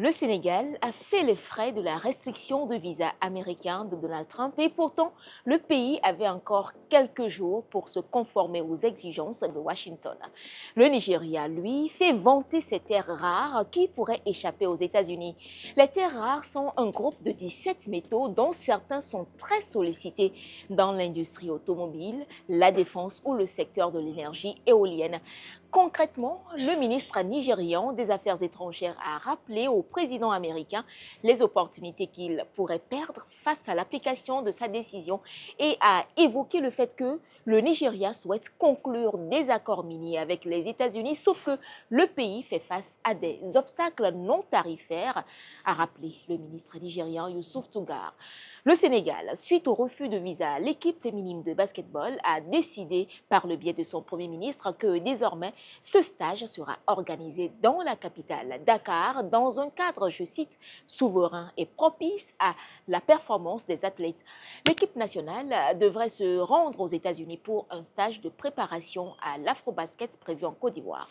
Le Sénégal a fait les frais de la restriction de visa américain de Donald Trump et pourtant le pays avait encore quelques jours pour se conformer aux exigences de Washington. Le Nigeria, lui, fait vanter ses terres rares qui pourraient échapper aux États-Unis. Les terres rares sont un groupe de 17 métaux dont certains sont très sollicités dans l'industrie automobile, la défense ou le secteur de l'énergie éolienne. Concrètement, le ministre nigérian des Affaires étrangères a rappelé au président américain les opportunités qu'il pourrait perdre face à l'application de sa décision et a évoqué le fait que le Nigeria souhaite conclure des accords miniers avec les États-Unis, sauf que le pays fait face à des obstacles non tarifaires, a rappelé le ministre nigérian Youssouf Tougar. Le Sénégal, suite au refus de visa, l'équipe féminine de basketball a décidé par le biais de son Premier ministre que désormais ce stage sera organisé dans la capitale, Dakar, dans un cadre, je cite, souverain et propice à la performance des athlètes. L'équipe nationale devrait se rendre aux États-Unis pour un stage de préparation à l'Afrobasket prévu en Côte d'Ivoire.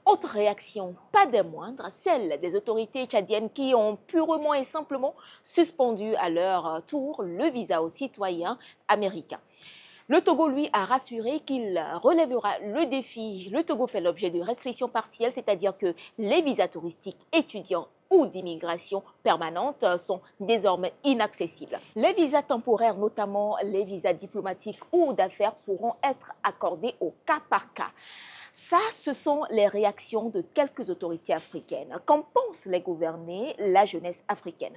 Autre réaction, pas des moindres, celle des autorités tchadiennes qui ont purement et simplement suspendu à leur tour le visa aux citoyens américains. Le Togo, lui, a rassuré qu'il relèvera le défi. Le Togo fait l'objet de restrictions partielles, c'est-à-dire que les visas touristiques étudiants ou d'immigration permanente sont désormais inaccessibles. Les visas temporaires, notamment les visas diplomatiques ou d'affaires, pourront être accordés au cas par cas. Ça, ce sont les réactions de quelques autorités africaines. Qu'en pensent les gouvernés, la jeunesse africaine?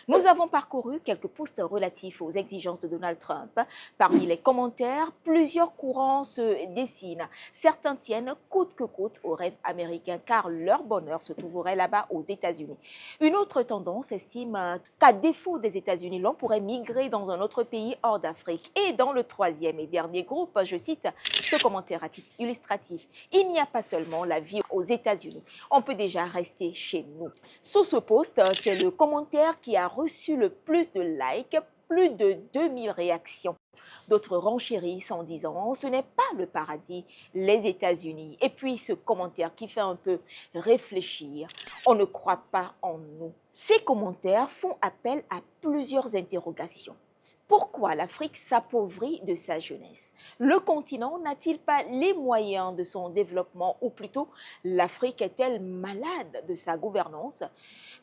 Nous avons parcouru quelques posts relatifs aux exigences de Donald Trump. Parmi les commentaires, plusieurs courants se dessinent. Certains tiennent coûte que coûte au rêve américain car leur bonheur se trouverait là-bas aux États-Unis. Une autre tendance estime qu'à défaut des États-Unis, l'on pourrait migrer dans un autre pays hors d'Afrique. Et dans le troisième et dernier groupe, je cite ce commentaire à titre illustratif. Il n'y a pas seulement la vie aux États-Unis, on peut déjà rester chez nous. Sous ce post, c'est le commentaire qui a reçu le plus de likes, plus de 2000 réactions. D'autres renchérissent en disant « ce n'est pas le paradis, les États-Unis ». Et puis ce commentaire qui fait un peu réfléchir, « on ne croit pas en nous ». Ces commentaires font appel à plusieurs interrogations. Pourquoi l'Afrique s'appauvrit de sa jeunesse? Le continent n'a-t-il pas les moyens de son développement ou plutôt l'Afrique est-elle malade de sa gouvernance?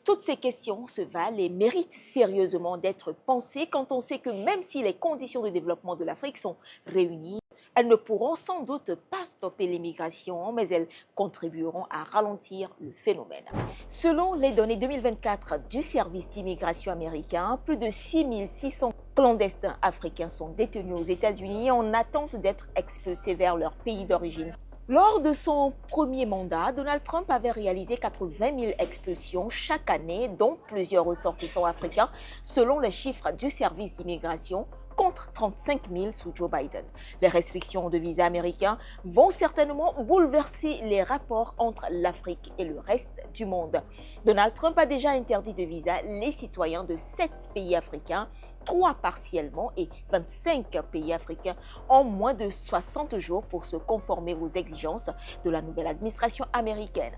Toutes ces questions se valent et méritent sérieusement d'être pensées quand on sait que même si les conditions de développement de l'Afrique sont réunies, elles ne pourront sans doute pas stopper l'immigration, mais elles contribueront à ralentir le phénomène. Selon les données 2024 du service d'immigration américain, plus de 6600 clandestins africains sont détenus aux États-Unis en attente d'être expulsés vers leur pays d'origine. Lors de son premier mandat, Donald Trump avait réalisé 80 000 expulsions chaque année, dont plusieurs ressortissants africains, selon les chiffres du service d'immigration, contre 35 000 sous Joe Biden. Les restrictions de visa américains vont certainement bouleverser les rapports entre l'Afrique et le reste du monde. Donald Trump a déjà interdit de visa les citoyens de 7 pays africains, 3 partiellement et 25 pays africains en moins de 60 jours pour se conformer aux exigences de la nouvelle administration américaine.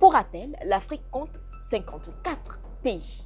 Pour rappel, l'Afrique compte 54 pays.